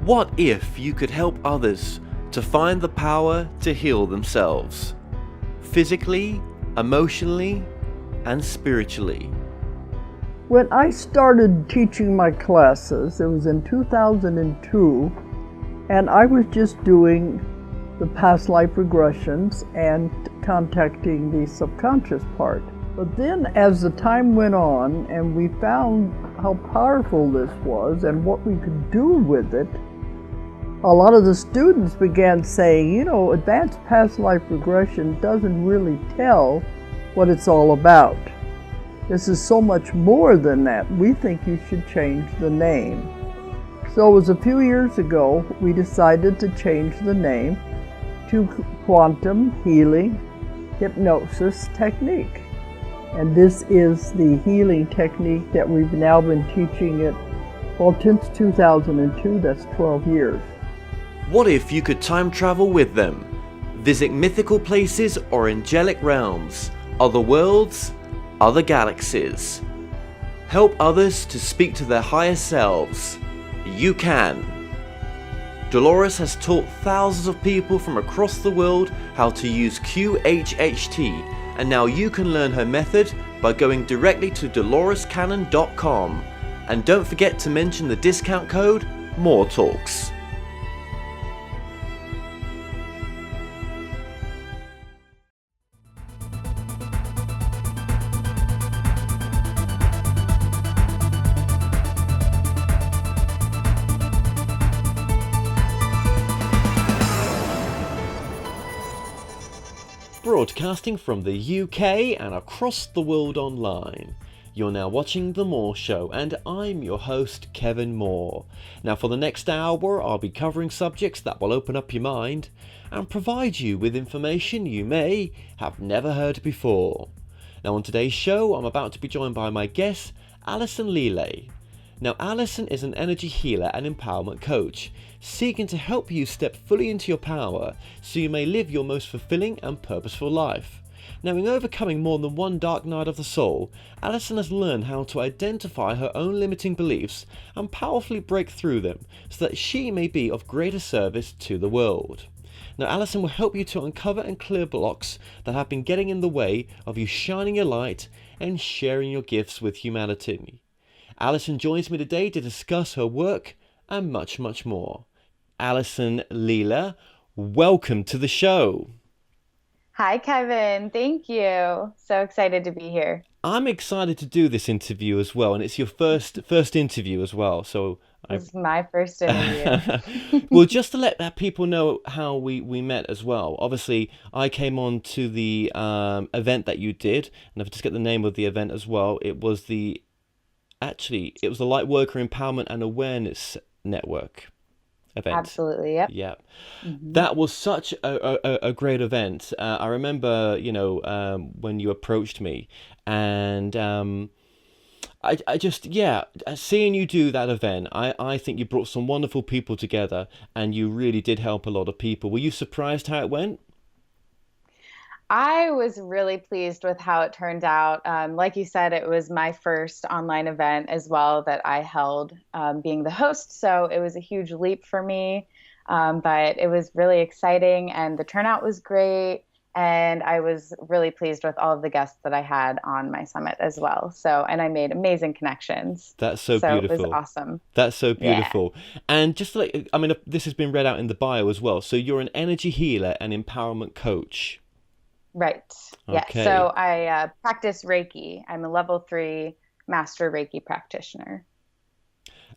What if you could help others to find the power to heal themselves? Physically, emotionally, and spiritually. When I started teaching my classes, it was in 2002, and I was just doing the past life regressions and contacting the subconscious part. But then as the time went on and we found how powerful this was and what we could do with it, a lot of the students began saying, advanced past life regression doesn't really tell what it's all about. This is so much more than that. We think you should change the name. So it was a few years ago we decided to change the name to Quantum Healing Hypnosis Technique. And this is the healing technique that we've now been teaching since 2002, that's 12 years. What if you could time travel with them? Visit mythical places or angelic realms, other worlds, other galaxies. Help others to speak to their higher selves. You can. Dolores has taught thousands of people from across the world how to use QHHT, and now you can learn her method by going directly to dolorescannon.com. And don't forget to mention the discount code MORETALKS. Broadcasting from the UK and across the world online. You're now watching The Moore Show, and I'm your host, Kevin Moore. Now for the next hour, I'll be covering subjects that will open up your mind and provide you with information you may have never heard before. Now on today's show, I'm about to be joined by my guest, Alison Leela. Now Alison is an energy healer and empowerment coach, seeking to help you step fully into your power so you may live your most fulfilling and purposeful life. Now, in overcoming more than one dark night of the soul, Alison has learned how to identify her own limiting beliefs and powerfully break through them so that she may be of greater service to the world. Now, Alison will help you to uncover and clear blocks that have been getting in the way of you shining your light and sharing your gifts with humanity. Alison joins me today to discuss her work and much, much more. Alison Leela, welcome to the show. Hi, Kevin. Thank you. So excited to be here. I'm excited to do this interview as well, and it's your first interview as well. So this is my first interview. Well, just to let that people know how we met as well. Obviously, I came on to the event that you did, and I've just get the name of the event as well. It was the Lightworker Empowerment and Awareness Network event. Absolutely, yep. Yeah. Mm-hmm. That was such a great event. I remember, when you approached me, and I just, seeing you do that event, I think you brought some wonderful people together, and you really did help a lot of people. Were you surprised how it went? I was really pleased with how it turned out. Like you said, it was my first online event as well that I held, being the host. So it was a huge leap for me, but it was really exciting and the turnout was great. And I was really pleased with all of the guests that I had on my summit as well. So, and I made amazing connections. That's so beautiful. It was awesome. That's so beautiful. Yeah. And just this has been read out in the bio as well. So you're an energy healer and empowerment coach. Right. Okay. Yeah. So I practice Reiki. I'm a level 3 master Reiki practitioner.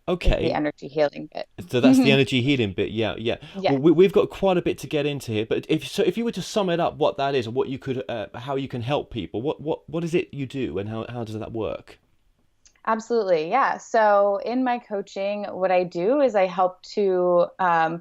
Okay. The energy healing bit. So that's the energy healing bit. Yeah. Well, we've got quite a bit to get into here, but if you were to sum it up, what that is, or what you could, how you can help people, what is it you do, and how does that work? Absolutely. Yeah. So in my coaching, what I do is I help to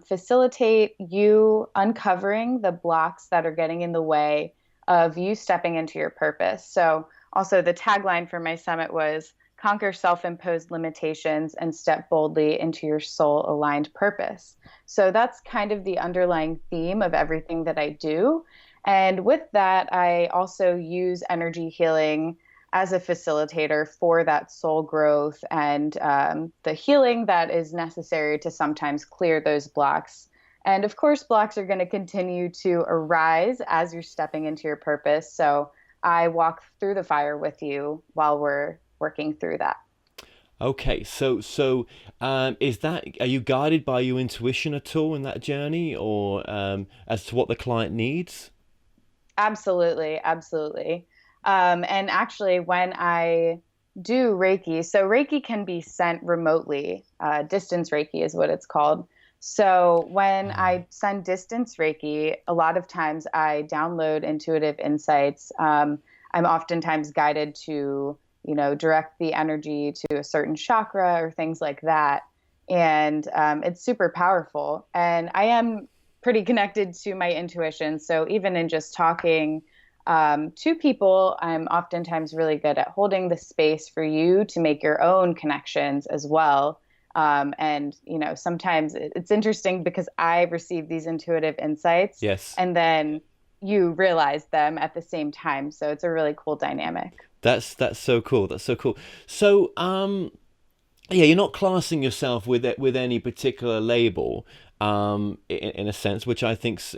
facilitate you uncovering the blocks that are getting in the way of you stepping into your purpose. So also the tagline for my summit was conquer self-imposed limitations and step boldly into your soul-aligned purpose. So that's kind of the underlying theme of everything that I do. And with that, I also use energy healing as a facilitator for that soul growth and the healing that is necessary to sometimes clear those blocks. And of course, blocks are going to continue to arise as you're stepping into your purpose. So I walk through the fire with you while we're working through that. Okay, so is that, are you guided by your intuition at all in that journey, or as to what the client needs? Absolutely, absolutely. And actually, when I do Reiki, so Reiki can be sent remotely. Distance Reiki is what it's called. So when I send distance Reiki, a lot of times I download intuitive insights. I'm oftentimes guided to, direct the energy to a certain chakra or things like that. And it's super powerful. And I am pretty connected to my intuition. So even in just talking to people, I'm oftentimes really good at holding the space for you to make your own connections as well. And, sometimes it's interesting because I receive these intuitive insights, Yes. and then you realize them at the same time. So it's a really cool dynamic. That's so cool. That's so cool. So, yeah, you're not classing yourself with any particular label, in a sense, which I think's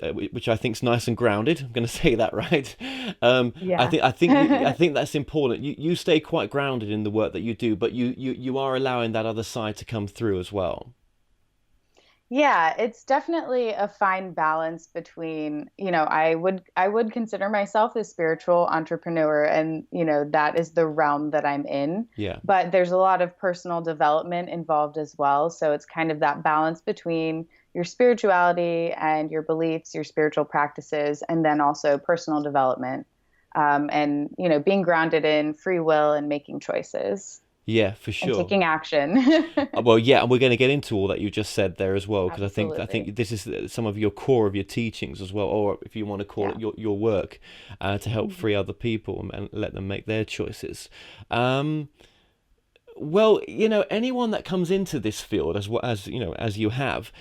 nice and grounded. I'm going to say that, right. Yeah. I think that's important. You stay quite grounded in the work that you do, but you are allowing that other side to come through as well. Yeah, it's definitely a fine balance between, I would consider myself a spiritual entrepreneur, and, that is the realm that I'm in. Yeah. But there's a lot of personal development involved as well. So it's kind of that balance between your spirituality and your beliefs, your spiritual practices, and then also personal development. And, being grounded in free will and making choices Yeah, for and sure. taking action. Well, yeah, and we're going to get into all that you just said there as well, because I Absolutely. think this is some of your core of your teachings as well, or if you want to call Yeah. it your work, to help Mhm. free other people and let them make their choices. Um, well, anyone that comes into this field as you have,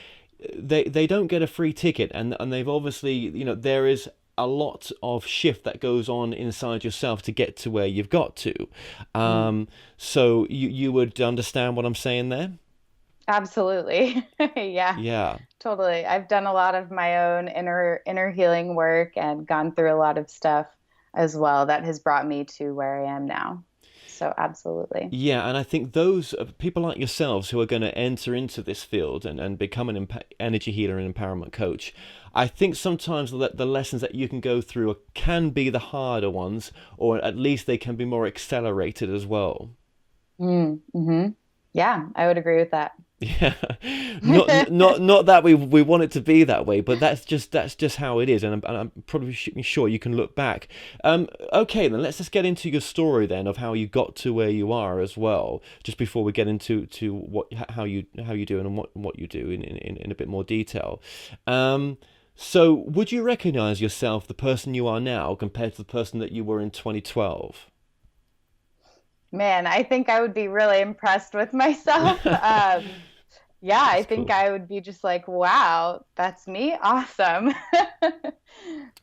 they don't get a free ticket, and they've obviously, there is a lot of shift that goes on inside yourself to get to where you've got to. Mm. So you would understand what I'm saying there? Absolutely. Yeah, Yeah. totally. I've done a lot of my own inner healing work and gone through a lot of stuff as well that has brought me to where I am now. So absolutely. Yeah, and I think those people like yourselves who are going to enter into this field and become an energy healer and empowerment coach, I think sometimes the lessons that you can go through can be the harder ones, or at least they can be more accelerated as well. Mm-hmm. Yeah, I would agree with that. Yeah, not that we want it to be that way, but that's just how it is, and I'm probably sure you can look back. Okay, then let's just get into your story then of how you got to where you are as well. Just before we get into what how you do and what you do in a bit more detail. So would you recognize yourself, the person you are now, compared to the person that you were in 2012? Man, I think I would be really impressed with myself. Yeah, I That's think cool. I would be just like, wow, that's me. Awesome.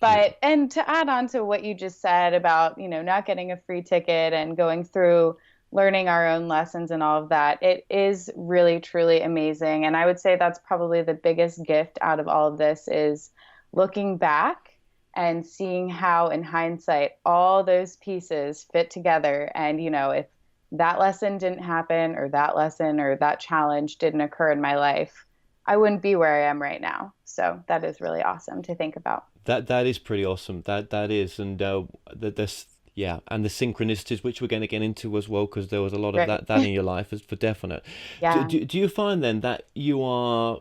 Yeah. And to add on to what you just said about, not getting a free ticket and going through learning our own lessons and all of that, it is really, truly amazing. And I would say that's probably the biggest gift out of all of this is looking back and seeing how, in hindsight, all those pieces fit together. And, if that lesson didn't happen, or that lesson or that challenge didn't occur in my life, I wouldn't be where I am right now. So that is really awesome to think about. That is pretty awesome. That is, and this, yeah, and the synchronicities, which we're going to get into as well, because there was a lot of Right. that in your life, is for definite. Do, Yeah. do, do you find then that you are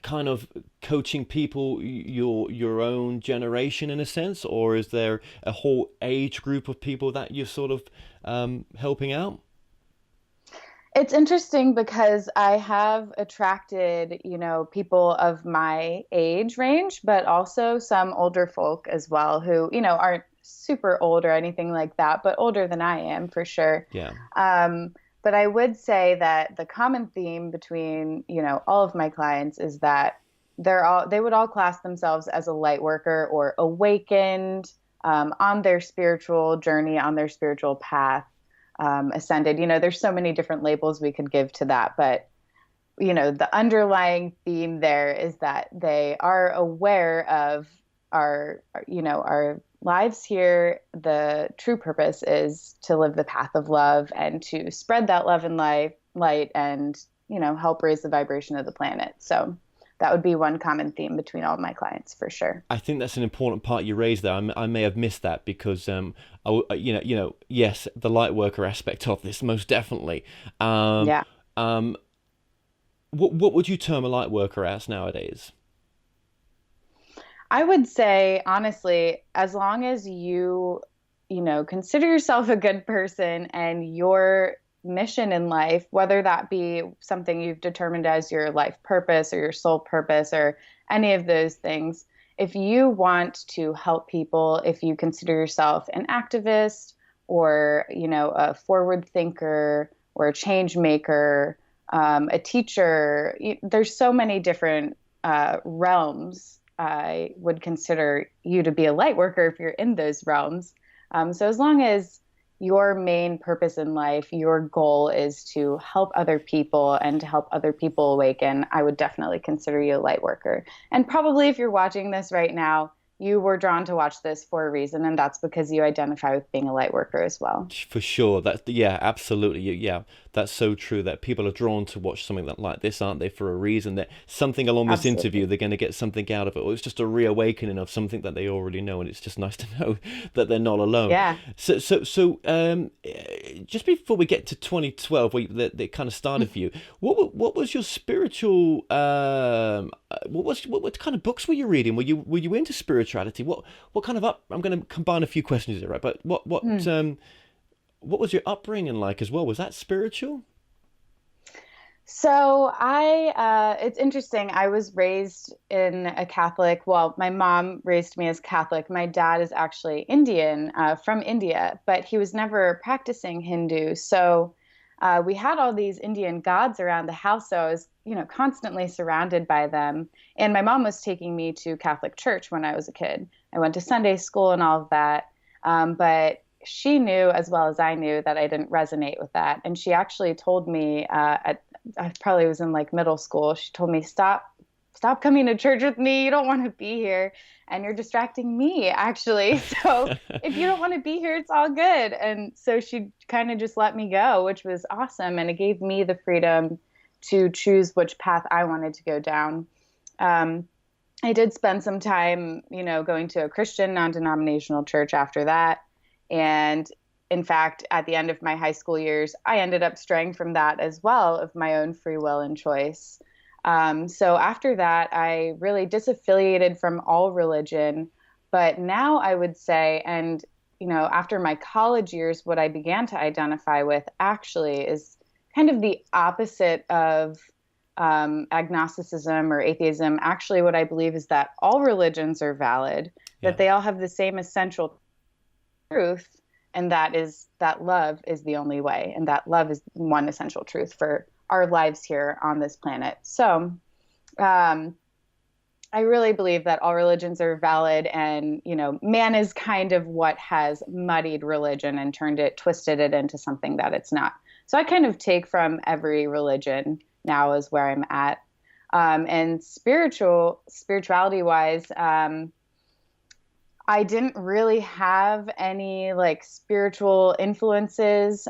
kind of coaching people your own generation in a sense, or is there a whole age group of people that you're sort of helping out? It's interesting because I have attracted, people of my age range, but also some older folk as well who, aren't super old or anything like that, but older than I am for sure. Yeah. But I would say that the common theme between, all of my clients is that they would all class themselves as a light worker or awakened, on their spiritual journey, on their spiritual path, ascended. There's so many different labels we could give to that, but the underlying theme there is that they are aware of our lives here. The true purpose is to live the path of love and to spread that love and light and, help raise the vibration of the planet. So that would be one common theme between all of my clients for sure. I think that's an important part you raised there. I may have missed that because, yes, the light worker aspect of this, most definitely. Yeah. What would you term a light worker as nowadays? I would say, honestly, as long as you consider yourself a good person and your mission in life, whether that be something you've determined as your life purpose or your soul purpose or any of those things, if you want to help people, if you consider yourself an activist or, a forward thinker or a change maker, a teacher, there's so many different realms. I would consider you to be a light worker if you're in those realms. So as long as your main purpose in life, your goal is to help other people and to help other people awaken, I would definitely consider you a light worker. And probably if you're watching this right now, you were drawn to watch this for a reason, and that's because you identify with being a light worker as well. For sure. Yeah, absolutely. Yeah, that's so true that people are drawn to watch something like this, aren't they, for a reason, that something along this Absolutely. interview, they're going to get something out of it, or it's just a reawakening of something that they already know, and it's just nice to know that they're not alone. Yeah. So, just before we get to 2012, that kind of started for you, what was your spiritual, what kind of books were you reading? Were you into spirituality? What kind of I'm going to combine a few questions here, right? But what was your upbringing like as well? Was that spiritual? So it's interesting. I was raised in a Catholic, well, my mom raised me as Catholic. My dad is actually Indian, from India, but he was never practicing Hindu. So we had all these Indian gods around the house. So I was, constantly surrounded by them. And my mom was taking me to Catholic church when I was a kid. I went to Sunday school and all of that. But she knew as well as I knew that I didn't resonate with that. And she actually told me I probably was in like middle school. She told me, stop coming to church with me. You don't want to be here. And you're distracting me, actually. So if you don't want to be here, it's all good. And so she kind of just let me go, which was awesome. And it gave me the freedom to choose which path I wanted to go down. I did spend some time, going to a Christian non-denominational church after that. And in fact, at the end of my high school years, I ended up straying from that as well, of my own free will and choice. So after that, I really disaffiliated from all religion. But now I would say, and, after my college years, what I began to identify with actually is kind of the opposite of agnosticism or atheism. Actually, what I believe is that all religions are valid, that they all have the same essential truth, and that is that love is the only way, and that love is one essential truth for our lives here on this planet. So I really believe that all religions are valid, and man is kind of what has muddied religion and twisted it into something that it's not. So I kind of take from every religion now is where I'm at. And spirituality wise, I didn't really have any like spiritual influences,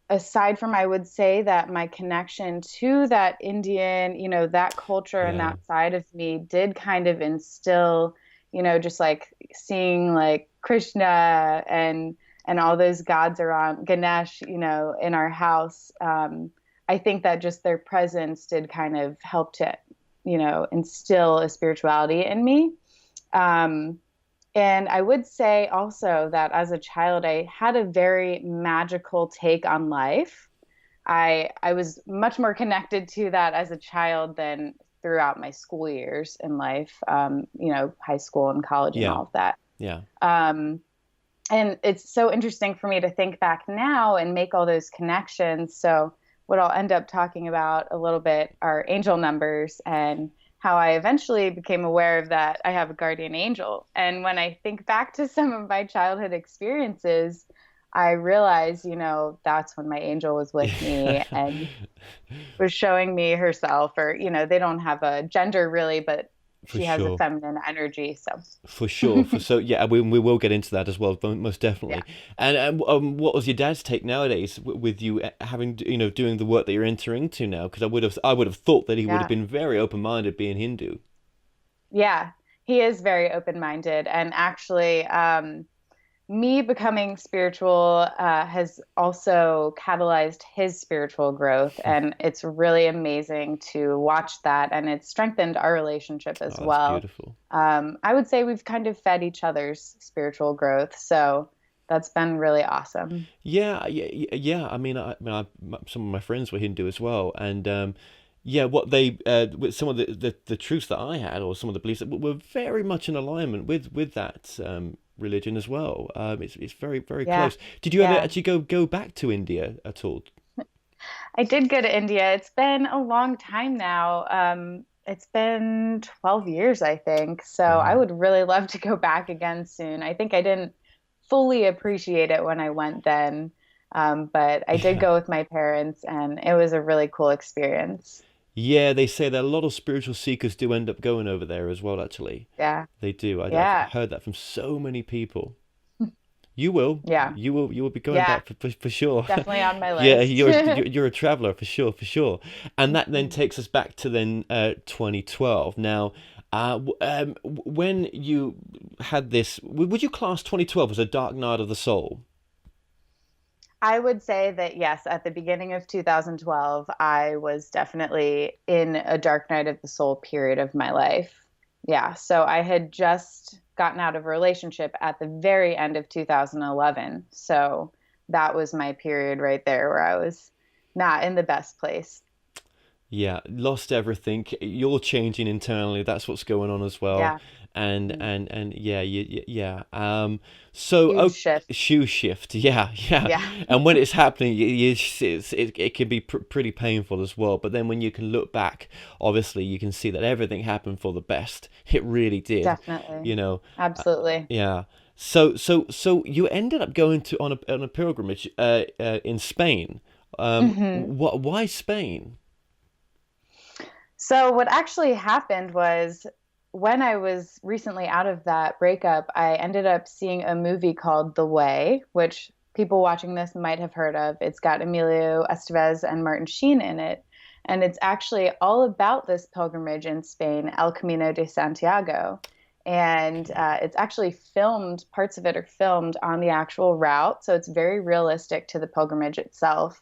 aside from, I would say that my connection to that Indian, that culture and that side of me did kind of instill, just like seeing like Krishna and all those gods around, Ganesh, in our house. I think that just their presence did kind of help to, instill a spirituality in me. And I would say also that as a child, I had a very magical take on life. I was much more connected to that as a child than throughout my school years in life, high school and college and all of that. Yeah. And it's so interesting for me to think back now and make all those connections. So what I'll end up talking about a little bit are angel numbers and how I eventually became aware of that I have a guardian angel. And when I think back to some of my childhood experiences, I realize, that's when my angel was with me and was showing me herself, or, they don't have a gender really, but For she has a sure. feminine energy. So, For sure. Yeah, we will get into that as well, most yeah. definitely. And what was your dad's take nowadays with you having, doing the work that you're entering into now? Because I would have thought that he would have Yeah. been very open-minded being Hindu. Yeah. He is very open-minded. And actually, me becoming spiritual has also catalyzed his spiritual growth. And it's really amazing to watch that. And it's strengthened our relationship as Oh, that's well. beautiful. I would say we've kind of fed each other's spiritual growth. So that's been really awesome. Yeah, yeah. Some of my friends were Hindu as well, and yeah, what they with some of the truths that I had, or some of the beliefs that were very much in alignment with that religion as well. It's very very Yeah. close. Did you ever Yeah. actually go back to India at all? I did go to India. It's been a long time now. It's been 12 years, I think. So I Wow. would really love to go back again soon. I think I didn't fully appreciate it when I went then. But I did Yeah. go with my parents, and it was a really cool experience. Yeah, they say that a lot of spiritual seekers do end up going over there as well, actually. Yeah. They do. I've Yeah. heard that from so many people. You will. Yeah. You will be going Yeah. back for sure. Definitely on my Yeah, list. you're a traveler for sure, for sure. And that then takes us back to then 2012. Now, when you had this, would you class 2012 as a dark night of the soul? I would say that yes, at the beginning of 2012, I was definitely in a dark night of the soul period of my life. Yeah, so I had just gotten out of a relationship at the very end of 2011. So that was my period right there where I was not in the best place. Yeah, lost everything. You're changing internally. That's what's going on as well. Yeah, And yeah, yeah. So huge oh, shift. shoe shift. Yeah, yeah. Yeah, And when it's happening, it can be pretty painful as well. But then when you can look back, obviously you can see that everything happened for the best. It really did. definitely. You know. Absolutely. Yeah. So you ended up going to on a pilgrimage in Spain. hmm Why Spain? So, what actually happened was when I was recently out of that breakup, I ended up seeing a movie called The Way, which people watching this might have heard of. It's got Emilio Estevez and Martin Sheen in it. And it's actually all about this pilgrimage in Spain, El Camino de Santiago. And it's actually filmed, parts of it are filmed on the actual route. So it's very realistic to the pilgrimage itself.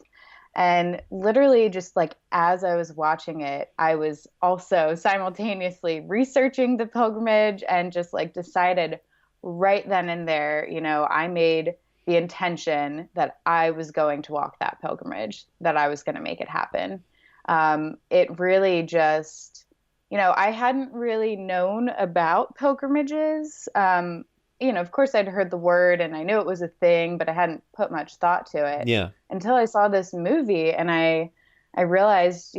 And literally, just like as I was watching it, I was also simultaneously researching the pilgrimage and just like decided right then and there, I made the intention that I was going to walk that pilgrimage, that I was going to make it happen. It really just, I hadn't really known about pilgrimages. Of course, I'd heard the word and I knew it was a thing, but I hadn't put much thought to it Yeah. until I saw this movie and I realized,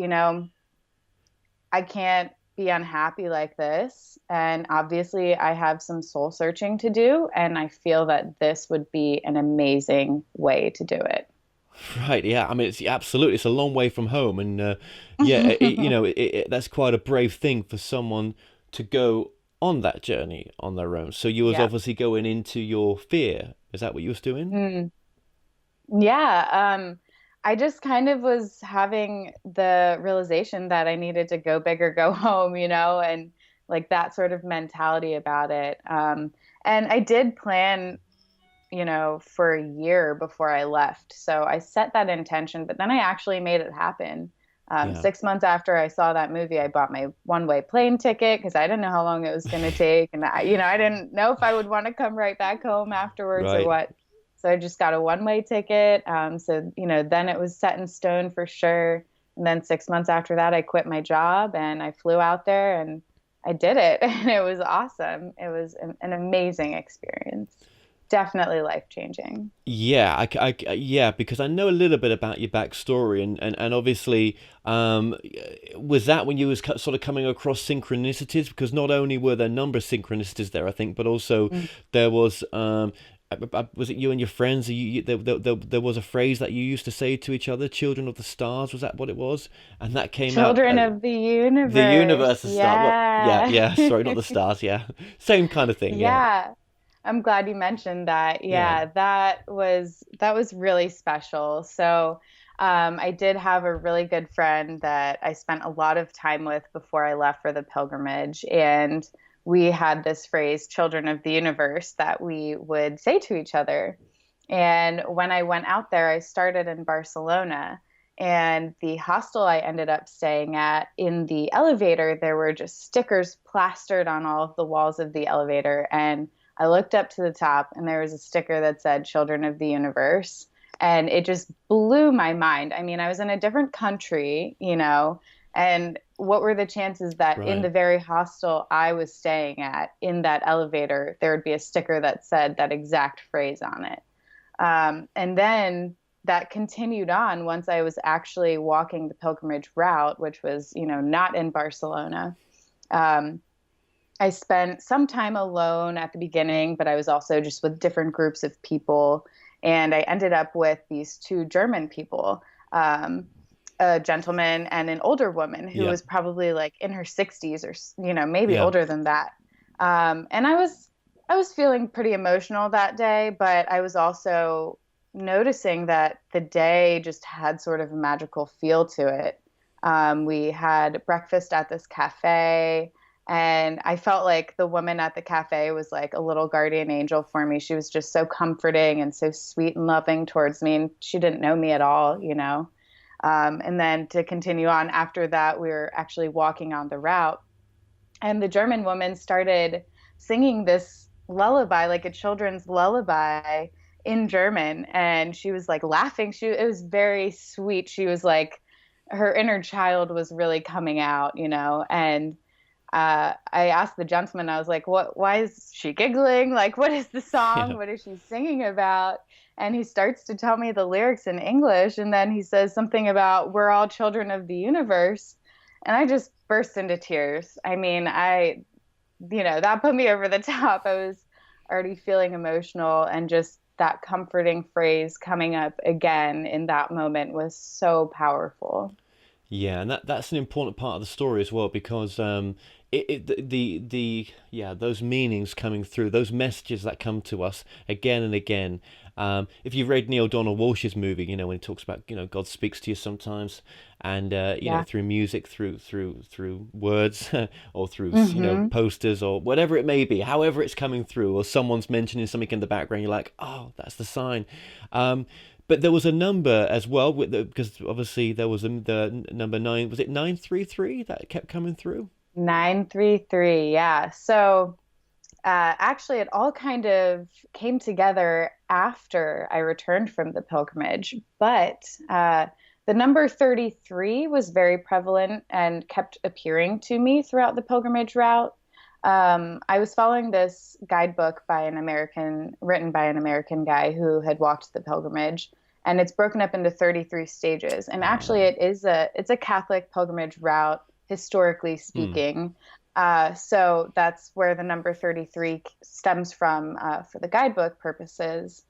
I can't be unhappy like this. And obviously, I have some soul searching to do. And I feel that this would be an amazing way to do it. Right, yeah. I mean, it's absolutely. It's a long way from home, and yeah, that's quite a brave thing for someone to go on that journey on their own. So you was Yeah. obviously going into your fear. Is that what you was doing? Mm. Yeah. I just kind of was having the realization that I needed to go big or go home, and like that sort of mentality about it. And I did plan, for a year before I left. So I set that intention, but then I actually made it happen. Yeah. 6 months after I saw that movie, I bought my one-way plane ticket because I didn't know how long it was going to take, and I didn't know if I would want to come right back home afterwards or Right. what. So I just got a one-way ticket. So then it was set in stone for sure. And then 6 months after that, I quit my job and I flew out there and I did it, and it was awesome. It was an amazing experience. definitely life-changing. Yeah, yeah, because I know a little bit about your backstory, and obviously, was that when you was sort of coming across synchronicities? Because not only were there a number of synchronicities there, I think, but also there was, was it you and your friends? There was a phrase that you used to say to each other, "Children of the stars." Was that what it was? And that came out. Children of the The universe. universe, the star. Well, yeah, Yeah. yeah. Sorry, not the stars. Yeah, same kind of thing. Yeah, Yeah. I'm glad you mentioned that. yeah. Yeah, that was really special. So, I did have a really good friend that I spent a lot of time with before I left for the pilgrimage, and we had this phrase, "Children of the universe," that we would say to each other. And when I went out there, I started in Barcelona. And the hostel I ended up staying at, in the elevator, there were just stickers plastered on all of the walls of the elevator. And I looked up to the top, and there was a sticker that said "Children of the Universe." And it just blew my mind. I mean, I was in a different country, and what were the chances that in Right. the very hostel I was staying at, in that elevator, there would be a sticker that said that exact phrase on it? And then that continued on once I was actually walking the pilgrimage route, which was, not in Barcelona. Um, I spent some time alone at the beginning, but I was also just with different groups of people. And I ended up with these two German people, a gentleman and an older woman who Yeah, was probably like in her 60s or, maybe yeah. older than that. And I was feeling pretty emotional that day, but I was also noticing that the day just had sort of a magical feel to it. We had breakfast at this cafe, and I felt like the woman at the cafe was like a little guardian angel for me. She was just so comforting and so sweet and loving towards me, and she didn't know me at all. And then to continue on after that, we were actually walking on the route, and the German woman started singing this lullaby, like a children's lullaby in German, and she was like laughing. It was very sweet. She was like, her inner child was really coming out. And I asked the gentleman, I was like, why is she giggling? Like, what is the song? Yeah. What is she singing about? And he starts to tell me the lyrics in English. And then he says something about, "We're all children of the universe." And I just burst into tears. I mean, that put me over the top. I was already feeling emotional, and just that comforting phrase coming up again in that moment was so powerful. Yeah, and that's an important part of the story as well, because the yeah, those meanings coming through, those messages that come to us again and again. If you've read Neil Donald Walsh's movie, when he talks about, God speaks to you sometimes, and Yeah. through music, through words, or through Mm-hmm. posters or whatever it may be, however it's coming through, or someone's mentioning something in the background, you're like, oh, that's the sign. But there was a number as well, because obviously there was the number nine. Was it 933 that kept coming through? 933. Yeah. So actually, it all kind of came together after I returned from the pilgrimage. But the number 33 was very prevalent and kept appearing to me throughout the pilgrimage route. I was following this guidebook written by an American guy who had walked the pilgrimage, and it's broken up into 33 stages. And actually, it's a Catholic pilgrimage route, historically Hmm. speaking. So that's where the number 33 stems from, for the guidebook purposes,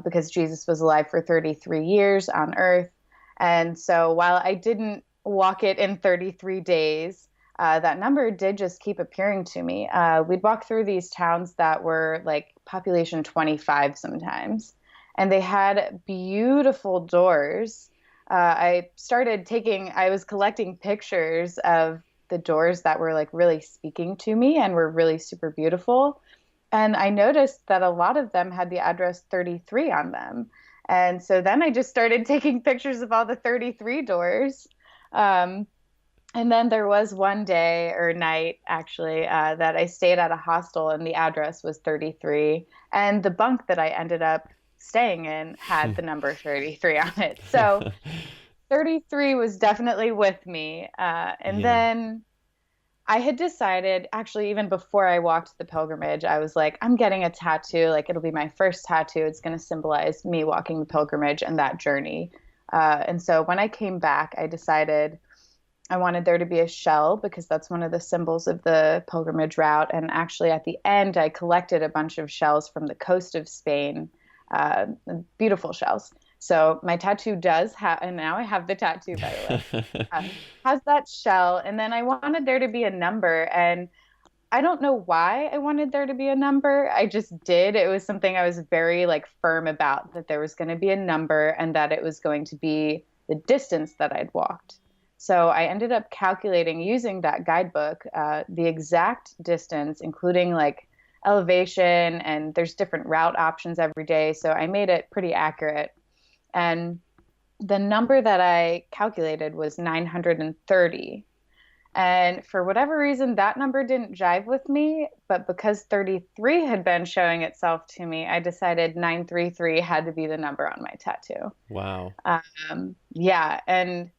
because Jesus was alive for 33 years on earth. And so while I didn't walk it in 33 days, that number did just keep appearing to me. We'd walk through these towns that were like population 25 sometimes, and they had beautiful doors. I was collecting pictures of the doors that were like really speaking to me and were really super beautiful. And I noticed that a lot of them had the address 33 on them. And so then I just started taking pictures of all the 33 doors. Um, and then there was one day or night, actually, that I stayed at a hostel, and the address was 33. And the bunk that I ended up staying in had the number 33 on it. So 33 was definitely with me. And Yeah. then I had decided, actually, even before I walked the pilgrimage, I was like, I'm getting a tattoo. Like, it'll be my first tattoo. It's going to symbolize me walking the pilgrimage and that journey. And so when I came back, I decided I wanted there to be a shell because that's one of the symbols of the pilgrimage route. And actually, at the end, I collected a bunch of shells from the coast of Spain, beautiful shells. So my tattoo does have, and now I have the tattoo, by the way, has that shell. And then I wanted there to be a number. And I don't know why I wanted there to be a number. I just did. It was something I was very like firm about, that there was going to be a number and that it was going to be the distance that I'd walked. So I ended up calculating using that guidebook, the exact distance, including like elevation, and there's different route options every day. So I made it pretty accurate. And the number that I calculated was 930. And for whatever reason, that number didn't jive with me. But because 33 had been showing itself to me, I decided 933 had to be the number on my tattoo. Wow. Yeah. And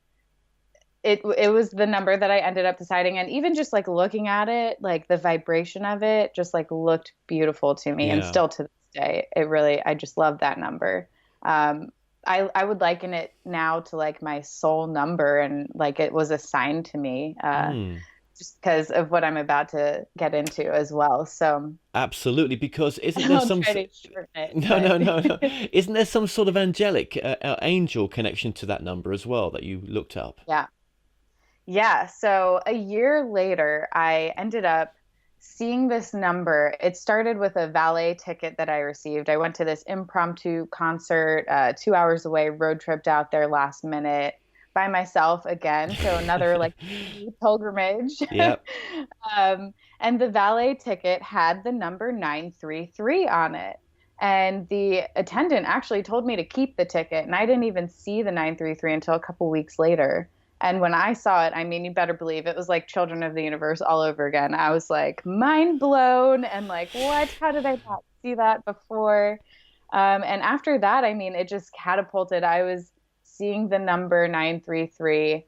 it was the number that I ended up deciding. And even just like looking at it, like the vibration of it just like looked beautiful to me. And Yeah. still to this day, I just love that number. I would liken it now to like my soul number, and like it was assigned to me just because of what I'm about to get into as well. So Absolutely, because isn't there I'll some try to shorten it, no, but no, no, no. Isn't there some sort of angelic angel connection to that number as well that you looked up? yeah. Yeah. So a year later, I ended up seeing this number. It started with a valet ticket that I received. I went to this impromptu concert, 2 hours away, road tripped out there last minute by myself again. So another like pilgrimage. Yep. And the valet ticket had the number 933 on it. And the attendant actually told me to keep the ticket. And I didn't even see the 933 until a couple weeks later. And when I saw it, I mean, you better believe it was like Children of the Universe all over again. I was like mind blown and like, what? How did I not see that before? And after that, I mean, it just catapulted. I was seeing the number 933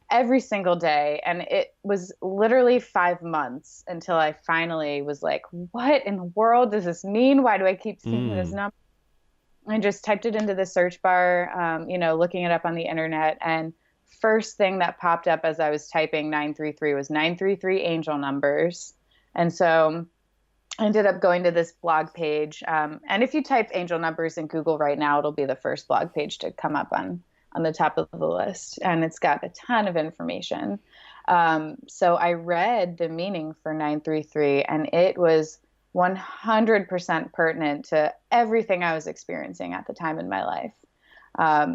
every single day. And it was literally 5 months until I finally was like, what in the world does this mean? Why do I keep seeing this number? I just typed it into the search bar, looking it up on the internet. And first thing that popped up as I was typing 933 was 933 angel numbers. And so I ended up going to this blog page. And if you type angel numbers in Google right now, it'll be the first blog page to come up on the top of the list. And it's got a ton of information. So I read the meaning for 933, and it was 100% pertinent to everything I was experiencing at the time in my life.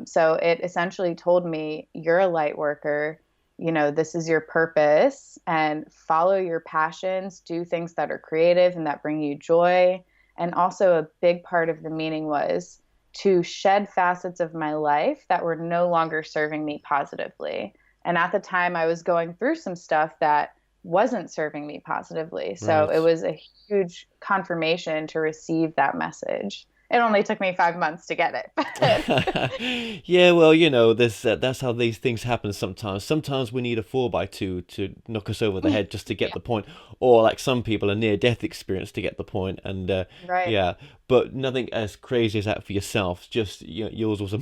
So it essentially told me, you're a light worker, this is your purpose, and follow your passions, do things that are creative and that bring you joy. And also a big part of the meaning was to shed facets of my life that were no longer serving me positively. And at the time I was going through some stuff that wasn't serving me positively. So Right. it was a huge confirmation to receive that message. It only took me 5 months to get it. Yeah, well, there's that's how these things happen sometimes. Sometimes we need a 4x2 to knock us over the head just to get Yeah. the point, or like some people, a near-death experience to get the point. And Right. yeah, but nothing as crazy as that for yourself. Just yours was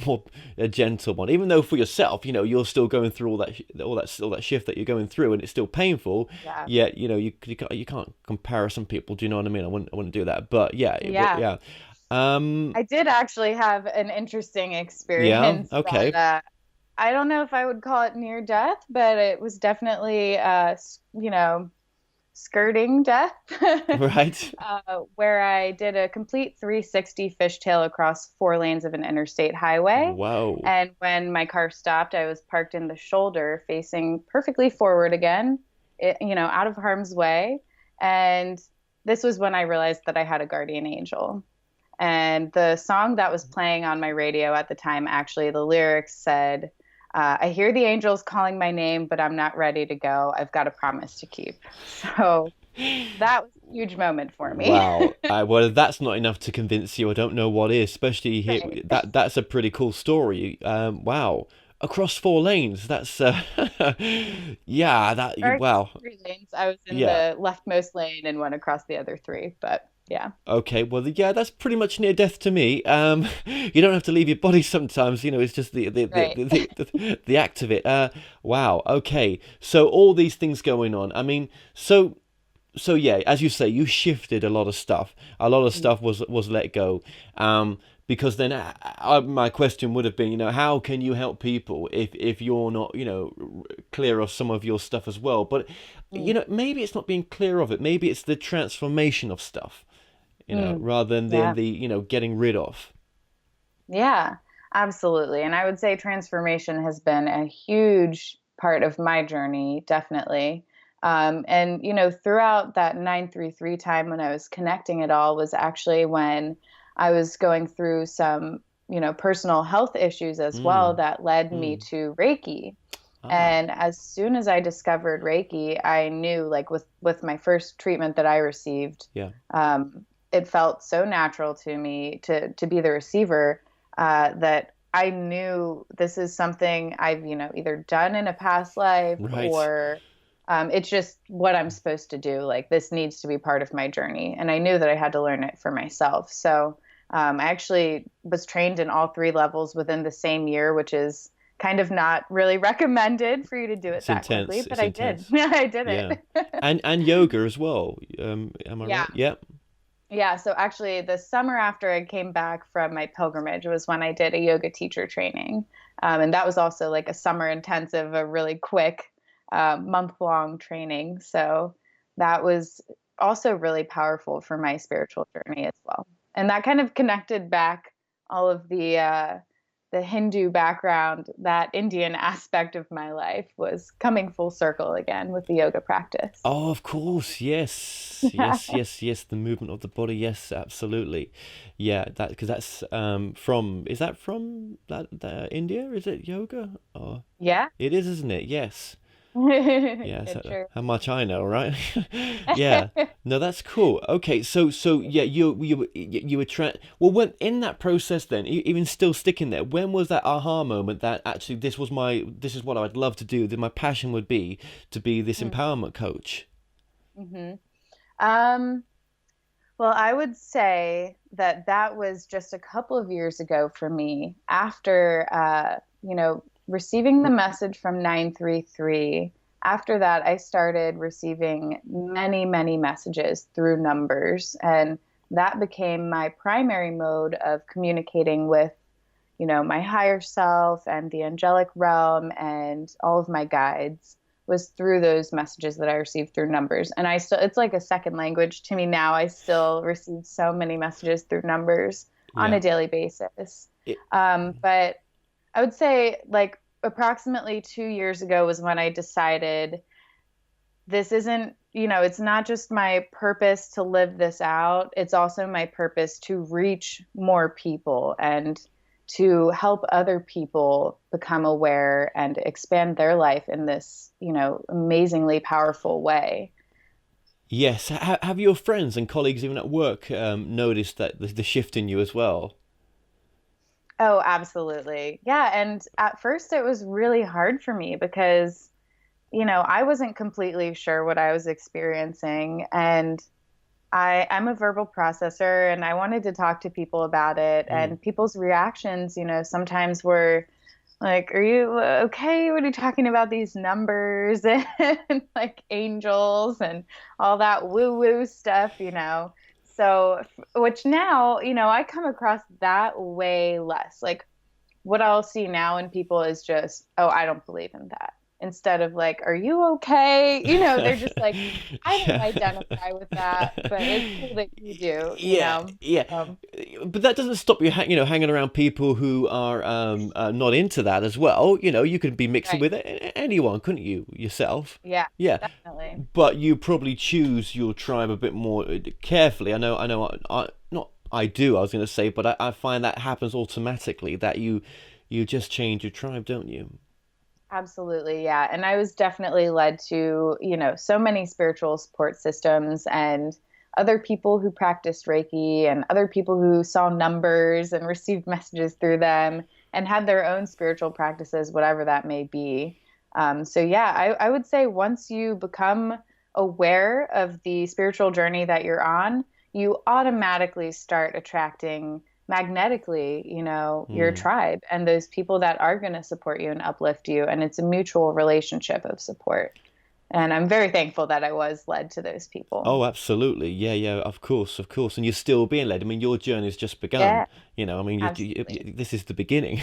a gentle one. Even though for yourself, you're still going through all that shift that you're going through, and it's still painful. Yeah. Yet, you can't compare some people. Do you know what I mean? I wouldn't do that. But yeah, Yeah. yeah. I did actually have an interesting Yeah. experience Okay. that I don't know if I would call it near death, but it was definitely, skirting death, Right. where I did a complete 360 fishtail across 4 lanes of an interstate highway. Whoa. And when my car stopped, I was parked in the shoulder facing perfectly forward again, out of harm's way. And this was when I realized that I had a guardian angel. And the song that was playing on my radio at the time, actually, the lyrics said, I hear the angels calling my name, but I'm not ready to go. I've got a promise to keep. So that was a huge moment for me. Wow. Well, if that's not enough to convince you, I don't know what is. Especially here, Right. that's a pretty cool story. Wow. across four lanes. That's yeah, that Or actually wow. three lanes. I was in Yeah. the leftmost lane and went across the other three, but yeah. Okay, well, yeah, that's pretty much near death to me. You don't have to leave your body sometimes, it's just Right. the act of it. Wow. Okay, so all these things going on. I mean, so yeah, as you say, you shifted a lot of stuff. A lot of stuff was let go. Because then my question would have been, how can you help people if you're not, clear of some of your stuff as well? But Mm, maybe it's not being clear of it. Maybe it's the transformation of stuff, mm, rather than yeah. the getting rid of. Yeah, absolutely. And I would say transformation has been a huge part of my journey, definitely. And, throughout that 933 time when I was connecting it all was actually when I was going through some, personal health issues as well Mm, that led me mm. to Reiki. Ah, And as soon as I discovered Reiki, I knew, like with my first treatment that I received, yeah. it felt so natural to me to be the receiver, that I knew this is something I've, either done in a past life, Right. or it's just what I'm supposed to do. Like, this needs to be part of my journey. And I knew that I had to learn it for myself. So I actually was trained in all three levels within the same year, which is kind of not really recommended for you to do it It's that quickly, intense. but It's I did. intense. I did Yeah. it. And yoga as well. Am I Yeah. right? Yep. Yeah, so actually, the summer after I came back from my pilgrimage was when I did a yoga teacher training. And that was also like a summer intensive, a really quick month-long training. So that was also really powerful for my spiritual journey as well. And that kind of connected back all of the Hindu background, that Indian aspect of my life was coming full circle again with the yoga practice. Oh, of course. Yes. Yes, yes, yes. The movement of the body. Yes, absolutely. Yeah, that because that's from is that from that India? Is it yoga? Oh, Yeah. it is, isn't it? Yes. Yes, It sure how much I know, right? Yeah. No, that's cool. Okay, so yeah, you were trying. Well, when in that process, then even still sticking there, when was that aha moment that actually this is what I'd love to do. That my passion would be to be this is. empowerment coach. Mm-hmm. Um, well, I would say that that was just a couple of years ago for me after, receiving the message from 933. After that, I started receiving many, many messages through numbers. And that became my primary mode of communicating with, my higher self and the angelic realm and all of my guides, was through those messages that I received through numbers. And it's like a second language to me now. I still receive so many messages through numbers on Yeah. a daily basis. It, But I would say, like, approximately 2 years ago was when I decided this isn't, it's not just my purpose to live this out. It's also my purpose to reach more people and to help other people become aware and expand their life in this, amazingly powerful way. yes. Have your friends and colleagues even at work noticed that the shift in you as well? Oh, absolutely. Yeah. And at first it was really hard for me because, I wasn't completely sure what I was experiencing. And I'm a verbal processor and I wanted to talk to people about it. Mm. And people's reactions, sometimes were like, "Are you okay? What are you talking about, these numbers and like angels and all that woo woo stuff?" So, which now, I come across that way less. Like, what I'll see now in people is just, "Oh, I don't believe in that." Instead of like, "Are you okay?" They're just like, "I don't Yeah. identify with that, but it's cool that you Yeah, do." yeah, Um, but that doesn't stop you, hanging around people who are not into that as well. You could be mixing right. with anyone, couldn't you, yourself? Yeah, Yeah, definitely. but you probably choose your tribe a bit more carefully. I know. Not I do. I was going to say, but I find that happens automatically. That you just change your tribe, don't you? Absolutely, yeah. And I was definitely led to, so many spiritual support systems and other people who practiced Reiki and other people who saw numbers and received messages through them. and had their own spiritual practices, whatever that may be. So yeah, I would say once you become aware of the spiritual journey that you're on, you automatically start attracting magnetically, your Mm. tribe and those people that are going to support you and uplift you. And it's a mutual relationship of support. And I'm very thankful that I was led to those people. Oh, absolutely. Yeah, yeah, of course, of course. And you're still being led. I mean, your journey's just begun. Yeah, I mean, absolutely. this is the beginning.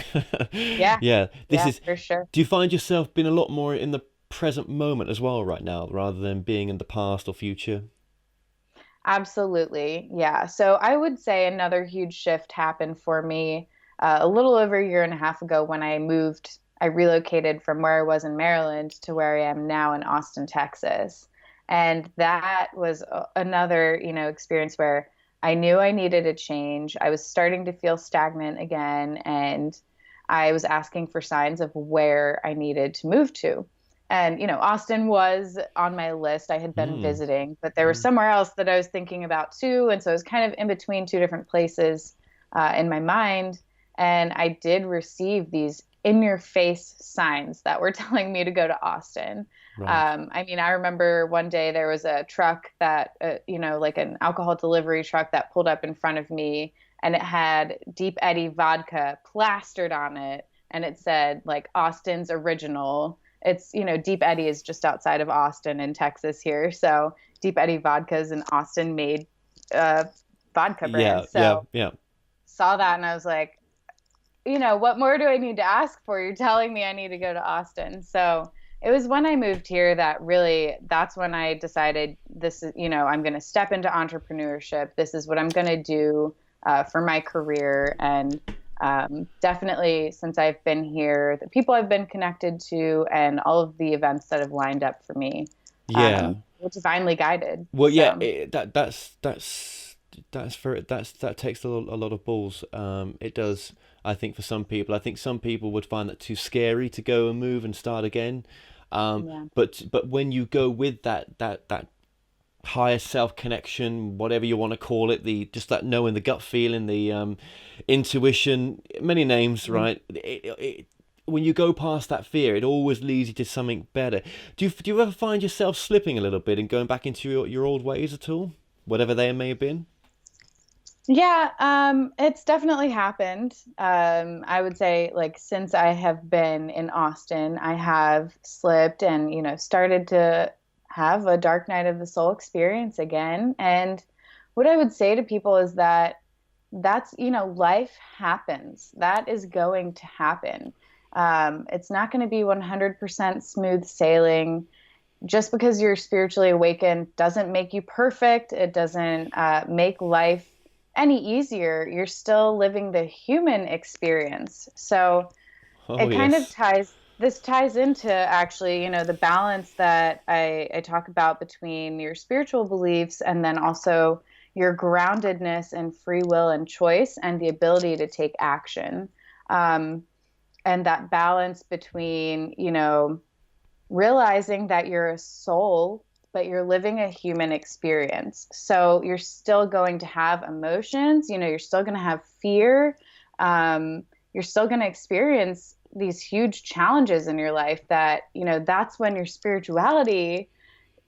Yeah, Yeah, this yeah, is. for sure. Do you find yourself being a lot more in the present moment as well right now, rather than being in the past or future? Absolutely. Yeah. So I would say another huge shift happened for me a little over a year and a half ago when I moved. I relocated from where I was in Maryland to where I am now in Austin, Texas. And that was another, experience where I knew I needed a change. I was starting to feel stagnant again, and I was asking for signs of where I needed to move to. And, Austin was on my list. I had been Mm. visiting, but there was Mm. somewhere else that I was thinking about too. And so I was kind of in between two different places in my mind. And I did receive these in your face signs that were telling me to go to Austin. Right. I mean, I remember one day there was a truck that, like an alcohol delivery truck that pulled up in front of me, and it had Deep Eddy vodka plastered on it. And it said, like, Austin's original. It's, Deep Eddy is just outside of Austin in Texas here. So Deep Eddy vodka is an Austin made vodka brand. Yeah, yeah, So yeah. saw that and I was like, what more do I need to ask for? You're telling me I need to go to Austin. So it was when I moved here that really, that's when I decided this is, I'm going to step into entrepreneurship. This is what I'm going to do for my career. And definitely since I've been here, the people I've been connected to and all of the events that have lined up for me Yeah. were divinely guided. Well, yeah, So that takes a lot of balls. It does. I think for some people, I think some people would find that too scary to go and move and start again. yeah. But when you go with that higher self connection, whatever you want to call it, the just that knowing, the gut feeling, the intuition, many names, Mhm. right? When you go past that fear, it always leads you to something better. Do you ever find yourself slipping a little bit and going back into your old ways at all, whatever they may have been? Yeah, it's definitely happened. I would say, like, since I have been in Austin, I have slipped and, started to have a dark night of the soul experience again. And what I would say to people is that that's, life happens. That is going to happen. It's not going to be 100% smooth sailing. Just because you're spiritually awakened doesn't make you perfect. It doesn't make life any easier. You're still living the human experience. So Oh it kind of yes. this ties into actually, the balance that I talk about between your spiritual beliefs and then also your groundedness and free will and choice and the ability to take action. Um, and that balance between, realizing that you're a soul, but you're living a human experience. So you're still going to have emotions, you're still going to have fear. Um, you're still going to experience these huge challenges in your life that, that's when your spirituality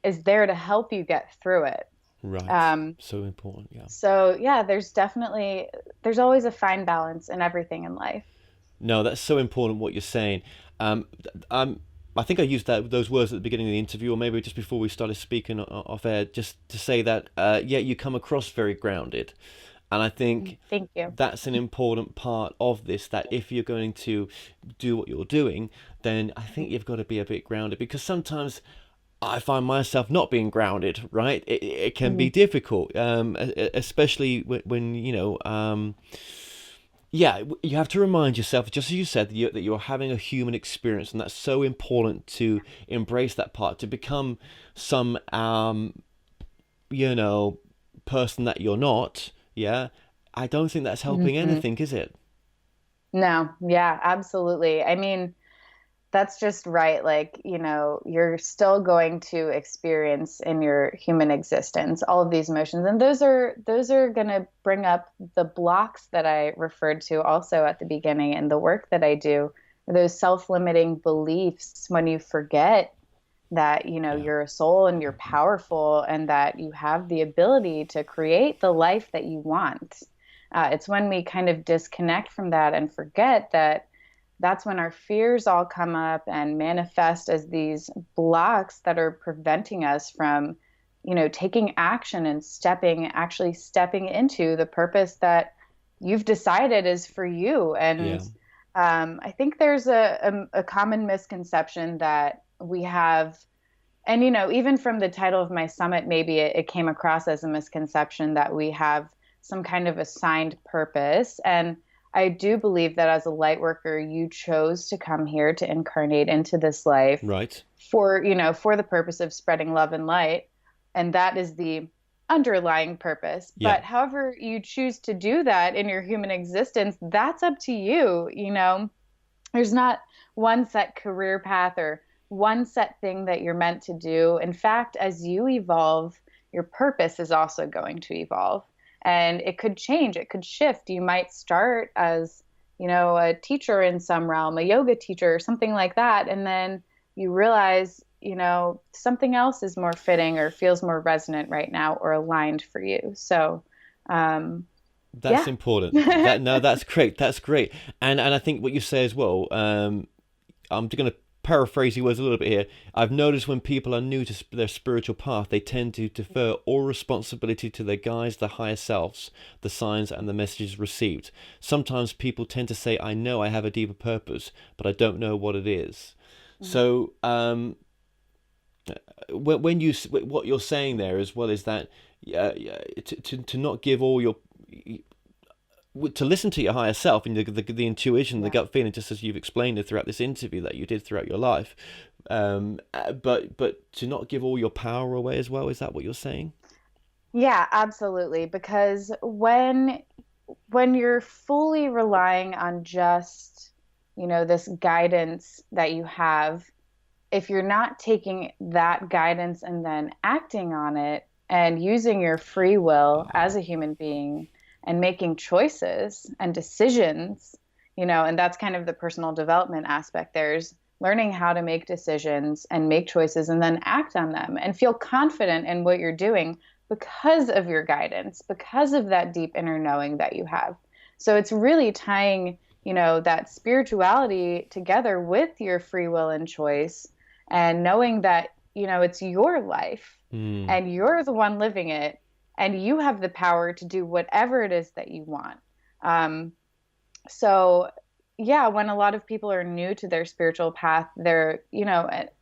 is there to help you get through it. Right. Um, So important. Yeah. so yeah, there's always a fine balance in everything in life. No, that's so important what you're saying. Um, I think I used those words at the beginning of the interview, or maybe just before we started speaking off air, just to say that yeah, you come across very grounded, and I think Thank you. that's an important part of this. That if you're going to do what you're doing, then I think you've got to be a bit grounded, because sometimes I find myself not being grounded. Right, it can be Mhm. difficult, especially when yeah, you have to remind yourself, just as you said, that you're having a human experience, and that's so important to embrace that part, to become some, you know, person that you're not. Yeah, I don't think that's helping Mhm. anything, is it? No, yeah, absolutely. I mean, That's just right. Like, you're still going to experience in your human existence all of these emotions. And those are going to bring up the blocks that I referred to also at the beginning in the work that I do, those self-limiting beliefs when you forget that, Yeah. you're a soul and you're powerful and that you have the ability to create the life that you want. It's when we kind of disconnect from that and forget that that's when our fears all come up and manifest as these blocks that are preventing us from, taking action and actually stepping into the purpose that you've decided is for you. And Yeah. I think there's a common misconception that we have, and even from the title of my summit, maybe it came across as a misconception that we have some kind of assigned purpose. And I do believe that as a light worker, you chose to come here to incarnate into this life Right. for the purpose of spreading love and light. And that is the underlying purpose. Yeah. But however you choose to do that in your human existence, that's up to you. There's not one set career path or one set thing that you're meant to do. In fact, as you evolve, your purpose is also going to evolve. And it could change, it could shift. You might start as, a teacher in some realm, a yoga teacher or something like that. And then you realize, something else is more fitting or feels more resonant right now or aligned for you. So, That's yeah. important. No, that's great. That's great. And I think what you say as well, I'm going to paraphrase your words a little bit here. I've noticed when people are new to their spiritual path, they tend to defer all responsibility to their guides, the higher selves, the signs and the messages received. Sometimes people tend to say, I know I have a deeper purpose, but I don't know what it is. Mm-hmm. So when you, what you're saying there as well is that to not give all your, to listen to your higher self and the intuition, the gut feeling, just as you've explained it throughout this interview that you did throughout your life, but to not give all your power away as well. Is that what you're saying? Yeah, absolutely. Because when you're fully relying on just, this guidance that you have, if you're not taking that guidance and then acting on it and using your free will as a human being and making choices and decisions, and that's kind of the personal development aspect. There's learning how to make decisions and make choices and then act on them and feel confident in what you're doing because of your guidance, because of that deep inner knowing that you have. So it's really tying, that spirituality together with your free will and choice and knowing that, it's your life and you're the one living it. And you have the power to do whatever it is that you want. So, yeah, when a lot of people are new to their spiritual path, they're,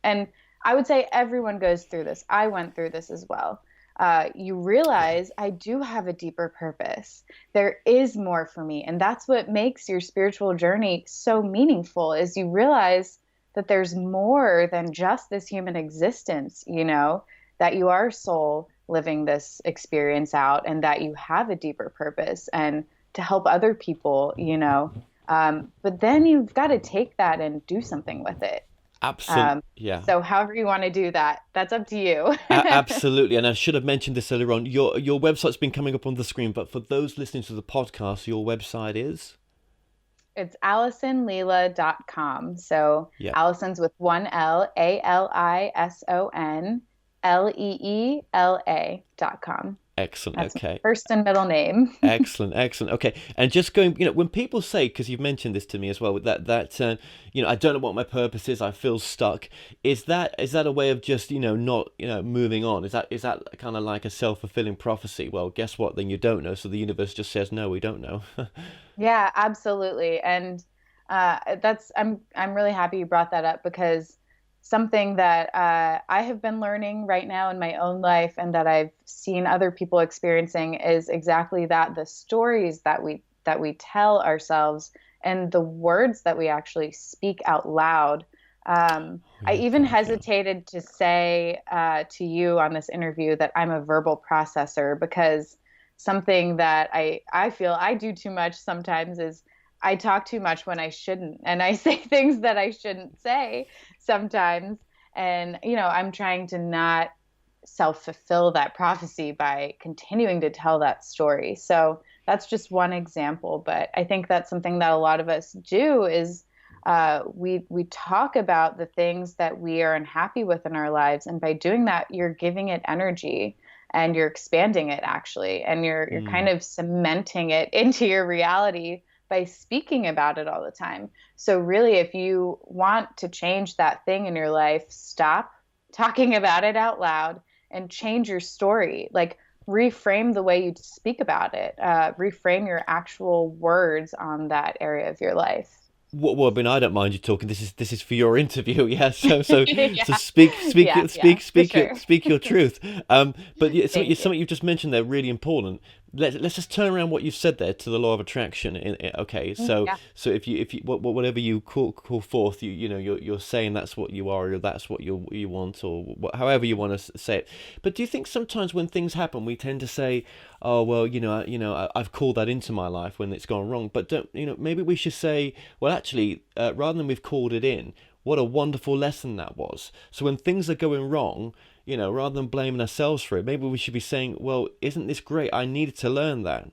and I would say everyone goes through this. I went through this as well. You realize I do have a deeper purpose. There is more for me. And that's what makes your spiritual journey so meaningful is you realize that there's more than just this human existence, that you are soul living this experience out and that you have a deeper purpose and to help other people, but then you've got to take that and do something with it. Absolutely. Yeah. So however you want to do that, that's up to you. Absolutely. And I should have mentioned this earlier on. Your website's been coming up on the screen, but for those listening to the podcast, your website is? It's AllisonLeela.com. So Allison's with one L, ALISON. LEELA.com. Excellent. That's okay. First and middle name. Excellent. Okay. And just going, when people say, because you've mentioned this to me as well, that I don't know what my purpose is, I feel stuck. Is that a way of just not moving on? Is that kind of like a self-fulfilling prophecy? Well, guess what? Then you don't know. So the universe just says no, we don't know. Yeah, absolutely. And I'm really happy you brought that up because something that I have been learning right now in my own life and that I've seen other people experiencing is exactly that, the stories that we tell ourselves and the words that we actually speak out loud. I even hesitated to say to you on this interview that I'm a verbal processor because something that I feel I do too much sometimes is I talk too much when I shouldn't, and I say things that I shouldn't say sometimes. And, I'm trying to not self-fulfill that prophecy by continuing to tell that story. So that's just one example, but I think that's something that a lot of us do is we talk about the things that we are unhappy with in our lives, and by doing that, you're giving it energy and you're expanding it actually, and you're kind Mm. of cementing it into your reality by speaking about it all the time. So really, if you want to change that thing in your life, stop talking about it out loud and change your story. Like reframe the way you speak about it, reframe your actual words on that area of your life. Well, I mean, I don't mind you talking. This is for your interview, yeah. So Yeah, speak, yeah, yeah, for sure. speak your truth. But yeah, Thank you. something you've just mentioned there really important. Let's just turn around what you've said there to the law of attraction. Okay, so Yeah. if you whatever you call forth, you're saying that's what you are, or that's what you want, or however you want to say it. But do you think sometimes when things happen, we tend to say, oh well, I've called that into my life when it's gone wrong. But don't maybe we should say, well, actually, rather than we've called it in, what a wonderful lesson that was. So when things are going wrong, rather than blaming ourselves for it, maybe we should be saying, well, isn't this great? I needed to learn that.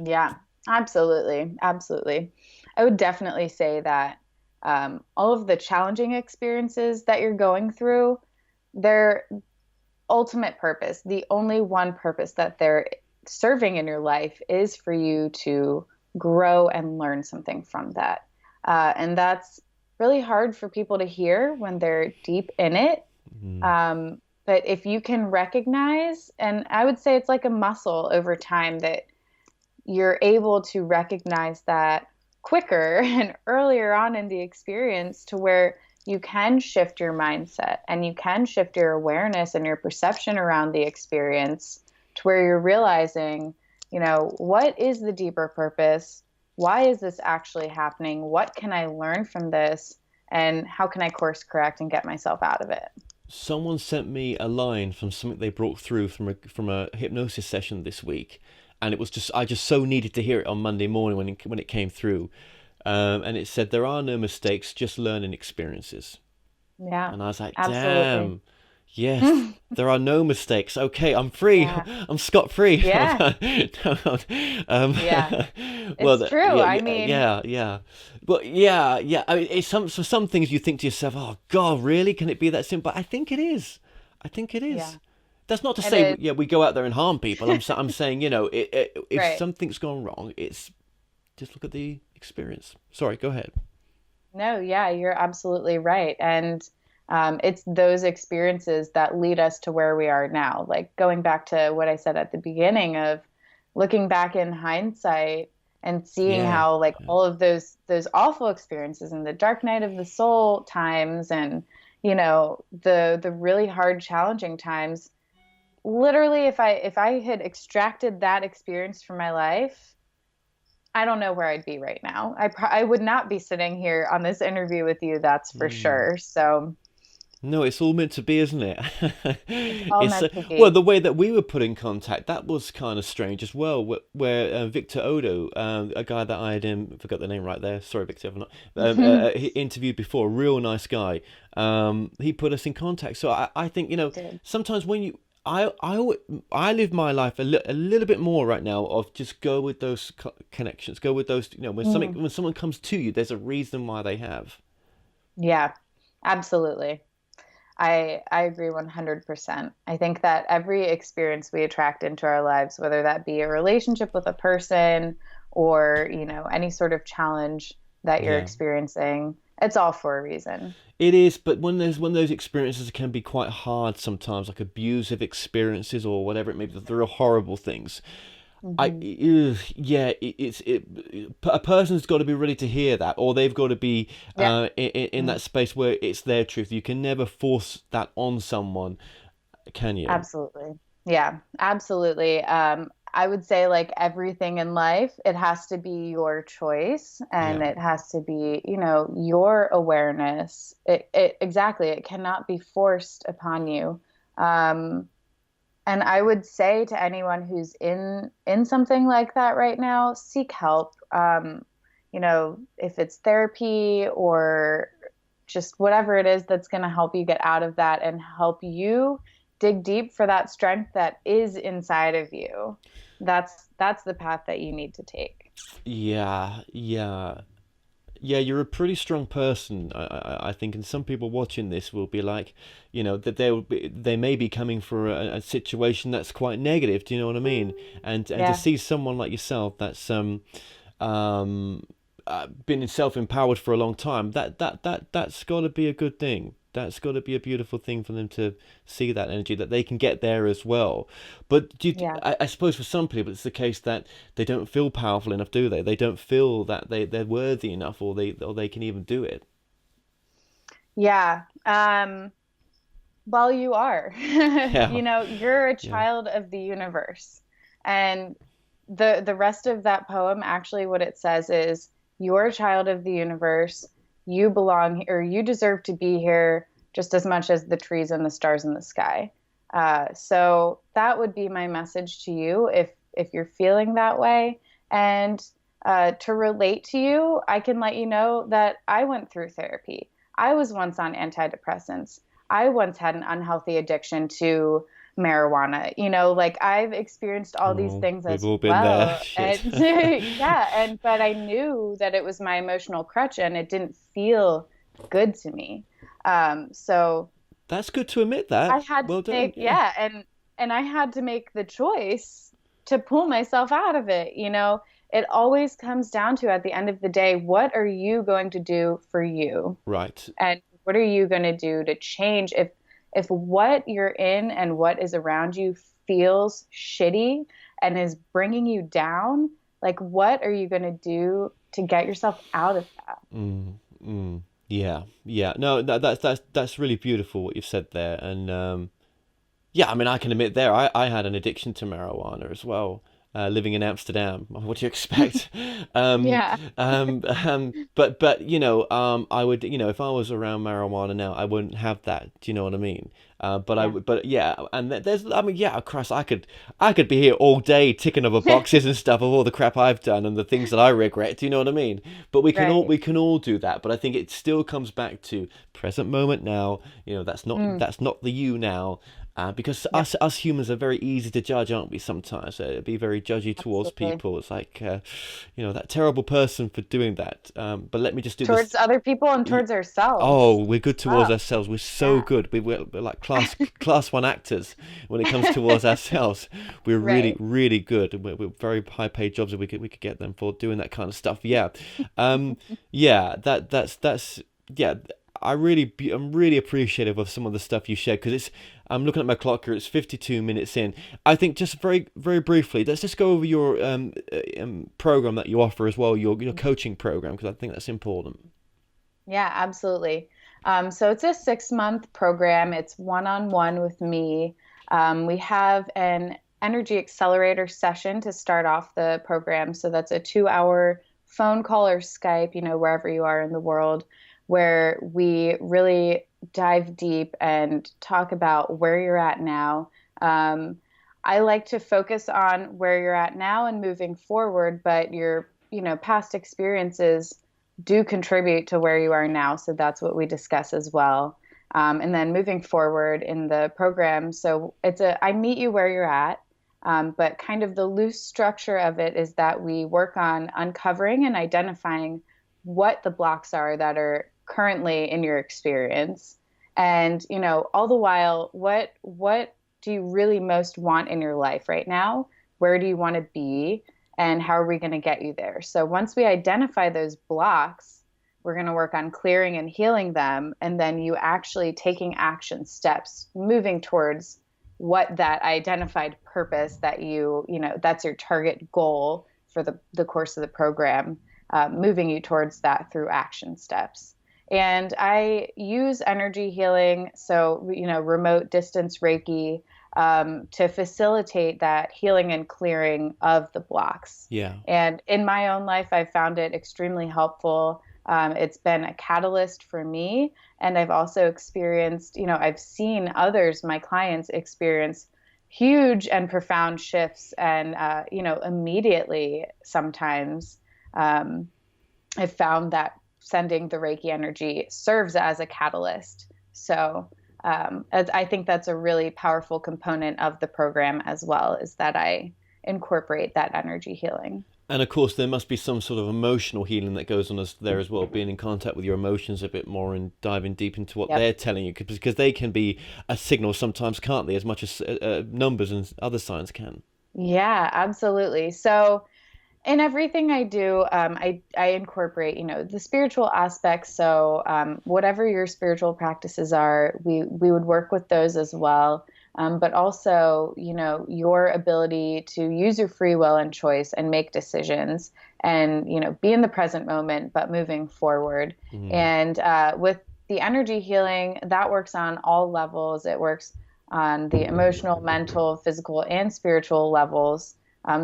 Yeah, absolutely. Absolutely. I would definitely say that all of the challenging experiences that you're going through, their ultimate purpose, the only one purpose that they're serving in your life is for you to grow and learn something from that. And that's really hard for people to hear when they're deep in it. Mm. But if you can recognize, and I would say it's like a muscle over time that you're able to recognize that quicker and earlier on in the experience to where you can shift your mindset and you can shift your awareness and your perception around the experience to where you're realizing, what is the deeper purpose? Why is this actually happening? What can I learn from this? And how can I course correct and get myself out of it? Someone sent me a line from something they brought through from a hypnosis session this week, and it was just I just so needed to hear it on Monday morning when it came through, and it said there are no mistakes, just learning experiences. Yeah, And I was like, absolutely. damn, yes, there are no mistakes. Okay, I'm free. Yeah. I'm scot free. Yeah. um, Yeah. well, It's true. yeah, I yeah, mean, yeah, yeah. But yeah, yeah. I mean, it's for some things you think to yourself, oh God, really? Can it be that simple? I think it is. I think it yeah, is. That's not to it say, is. yeah, we go out there and harm people. I'm saying, if Right. something's gone wrong, it's just look at the experience. Sorry, go ahead. No, yeah, you're absolutely right. And it's those experiences that lead us to where we are now. Like going back to what I said at the beginning of looking back in hindsight and seeing Yeah, how like yeah. all of those awful experiences and the dark night of the soul times and the really hard challenging times, literally if I had extracted that experience from my life, I don't know where I'd be right now. I would not be sitting here on this interview with you, that's for Hmm. sure. So No, it's all meant to be, isn't it? it's all It's meant to well, be. the way that we were put in contact, that was kind of strange as well. Where Victor Odo, a guy that I had forgot the name right there. Sorry, Victor, I've not he interviewed before. A real nice guy. He put us in contact. So I think He did. sometimes when you I live my life a little bit more right now of just go with those connections, go with those Mm, when someone comes to you, there's a reason why they have. yeah, absolutely. I agree 100%. I think that every experience we attract into our lives, whether that be a relationship with a person or, any sort of challenge that you're Yeah. experiencing, it's all for a reason. It is, but when those experiences can be quite hard sometimes, like abusive experiences or whatever it may be, the real horrible things. Hmm. Yeah, a person's got to be ready to hear that, or they've got to be Yeah. in that space where it's their truth. You can never force that on someone, can you? Absolutely. Yeah, absolutely. I would say like everything in life, it has to be your choice Yeah, and it has to be, your awareness. It exactly, it cannot be forced upon you. Um, and I would say to anyone who's in something like that right now, seek help. if it's therapy or just whatever it is that's going to help you get out of that and help you dig deep for that strength that is inside of you. That's the path that you need to take. Yeah, yeah. Yeah, you're a pretty strong person, I think, and some people watching this will be like, that they may be coming for a situation that's quite negative. Do you know what I mean? And to Yeah. see someone like yourself that's been self-empowered for a long time, that's got to be a good thing. That's got to be a beautiful thing for them to see that energy, that they can get there as well. But Yeah. I suppose for some people it's the case that they don't feel powerful enough, do they? They don't feel that they're worthy enough, or they can even do it. Yeah. Well, you are. Yeah, You're a yeah. child of the universe. And the rest of that poem, actually what it says is, you're a child of the universe. You belong, or you deserve to be here just as much as the trees and the stars in the sky. So that would be my message to you if you're feeling that way. And to relate to you, I can let you know that I went through therapy. I was once on antidepressants. I once had an unhealthy addiction to marijuana. Like I've experienced all these Oh, things we've as all been there. well. Shit. And yeah, but I knew that it was my emotional crutch and it didn't feel good to me. So That's good to admit I that. had to Well done. make, Yeah. yeah, and I had to make the choice to pull myself out of it. It always comes down to, at the end of the day, what are you going to do for you? Right. And what are you going to do to change if what you're in and what is around you feels shitty and is bringing you down? Like, what are you going to do to get yourself out of that? Mm, mm. Yeah. Yeah. No, that's really beautiful what you've said there, and yeah, I mean, I can admit there, I had an addiction to marijuana as well, living in Amsterdam. What do you expect? Um, Yeah. but I would, if I was around marijuana now, I wouldn't have that. Do you know what I mean? But I Yeah. would, but yeah, and I mean, yeah, Christ, I could be here all day ticking over boxes and stuff of all the crap I've done and the things that I regret. Do you know what I mean? But Right. we can all do that. But I think it still comes back to present moment now. Mm. That's not the you now. Because Yep. us humans are very easy to judge, aren't we? Sometimes be very judgy towards Absolutely. people. It's like, that terrible person for doing that. But let me just do this. Towards other people and towards Oh, ourselves we're as good towards well. ourselves. We're so Yeah. good. We're like class one actors when it comes towards ourselves. We're really Right. really good. We're very high paid jobs, and we could get them for doing that kind of stuff. Yeah, yeah. That's yeah. I'm really appreciative of some of the stuff you shared, because I'm looking at my clock here. It's 52 minutes in. I think just very very briefly, let's just go over your program that you offer as well, your coaching program, because I think that's important. Yeah, absolutely. So it's a 6-month program. It's one-on-one with me. We have an energy accelerator session to start off the program. So that's a 2-hour phone call or Skype, wherever you are in the world, where we really dive deep and talk about where you're at now. Um, I like to focus on where you're at now and moving forward, but your, past experiences do contribute to where you are now. So that's what we discuss as well. And then moving forward in the program, so I meet you where you're at, but kind of the loose structure of it is that we work on uncovering and identifying what the blocks are that are currently in your experience. And, all the while, what do you really most want in your life right now? Where do you want to be? And how are we going to get you there? So once we identify those blocks, we're going to work on clearing and healing them. And then you actually taking action steps, moving towards what that identified purpose that that's your target goal for the course of the program, moving you towards that through action steps. And I use energy healing, so, remote distance Reiki, to facilitate that healing and clearing of the blocks. Yeah. And in my own life, I've found it extremely helpful. It's been a catalyst for me. And I've also experienced, I've seen others, my clients, experience huge and profound shifts and, immediately sometimes. I've found that sending the Reiki energy serves as a catalyst. So I think that's a really powerful component of the program as well, is that I incorporate that energy healing. And of course, there must be some sort of emotional healing that goes on there as well, being in contact with your emotions a bit more and diving deep into what Yep. they're telling you, because they can be a signal sometimes, can't they, as much as numbers and other signs can. Yeah, absolutely. So in everything I do, I incorporate, the spiritual aspects. So whatever your spiritual practices are, we would work with those as well. But also, your ability to use your free will and choice and make decisions and, be in the present moment, but moving forward. And with the energy healing, that works on all levels. It works on the emotional, mental, physical, and spiritual levels.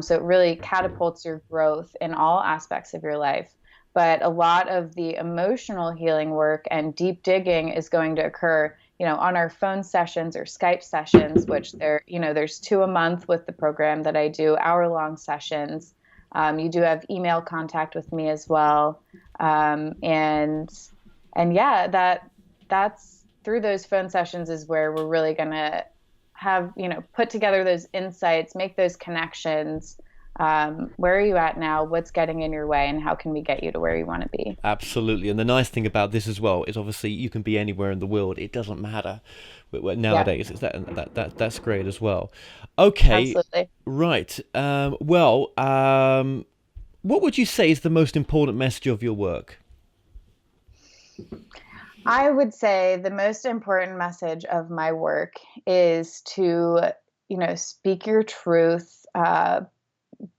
So it really catapults your growth in all aspects of your life. But a lot of the emotional healing work and deep digging is going to occur, on our phone sessions or Skype sessions, which there's 2 a month with the program that I do, hour-long sessions. You do have email contact with me as well. And yeah, that's through those phone sessions is where we're really going to have, put together those insights, make those connections. Where are you at now? What's getting in your way? And how can we get you to where you want to be? Absolutely. And the nice thing about this as well is obviously you can be anywhere in the world. It doesn't matter. Nowadays, that's great as well. Okay. Absolutely. Right. What would you say is the most important message of your work? I would say the most important message of my work is to, speak your truth,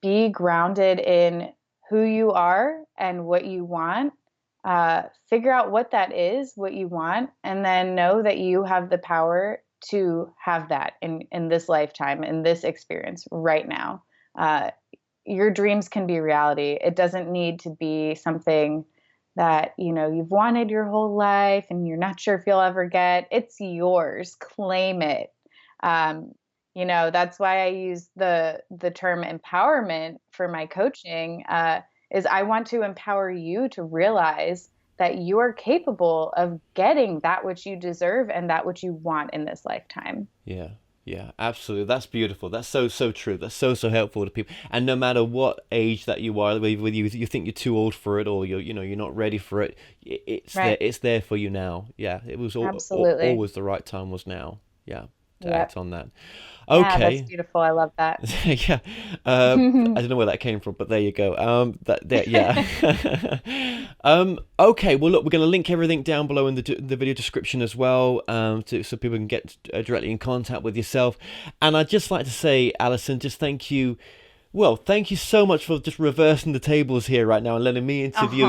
be grounded in who you are and what you want. Figure out what that is, what you want, and then know that you have the power to have that in this lifetime, in this experience right now. Your dreams can be reality. It doesn't need to be something that, you've wanted your whole life and you're not sure if you'll ever get. It's yours. Claim it. That's why I use the term empowerment for my coaching, is I want to empower you to realize that you are capable of getting that which you deserve and that which you want in this lifetime. Yeah. Yeah, absolutely. That's beautiful. That's so true. That's so helpful to people. And no matter what age that you are, whether you think you're too old for it or you're not ready for it, it's Right. there. It's there for you now. Yeah, it was Absolutely. always the right time was now. Yeah, to Yep. act on that. Yeah, that's Okay. beautiful. I love that. Yeah. I don't know where that came from, but there you go. Yeah. Okay. Well, look, we're going to link everything down below in the video description as well, so people can get directly in contact with yourself. And I'd just like to say, Allison, just thank you. Well, thank you so much for just reversing the tables here right now and letting me interview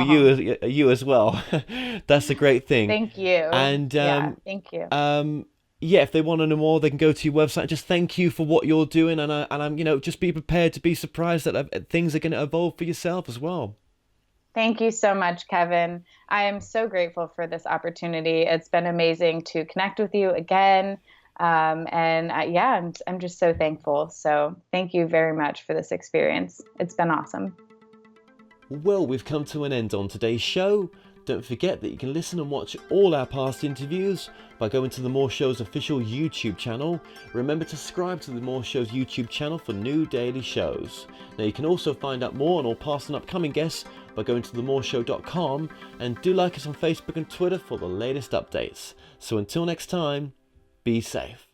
you as well. That's a great thing. Thank you. And thank you. yeah, if they want to know more, they can go to your website. Just thank you for what you're doing, and I'm just be prepared to be surprised that things are going to evolve for yourself as well. Thank you so much, Kevin. I am so grateful for this opportunity. It's been amazing to connect with you again. I'm just so thankful. So thank you very much for this experience. It's been awesome. Well, we've come to an end on today's show. Don't forget that you can listen and watch all our past interviews by going to The More Show's official YouTube channel. Remember to subscribe to The More Show's YouTube channel for new daily shows. Now you can also find out more on all past and upcoming guests by going to themoreshow.com, and do like us on Facebook and Twitter for the latest updates. So until next time, be safe.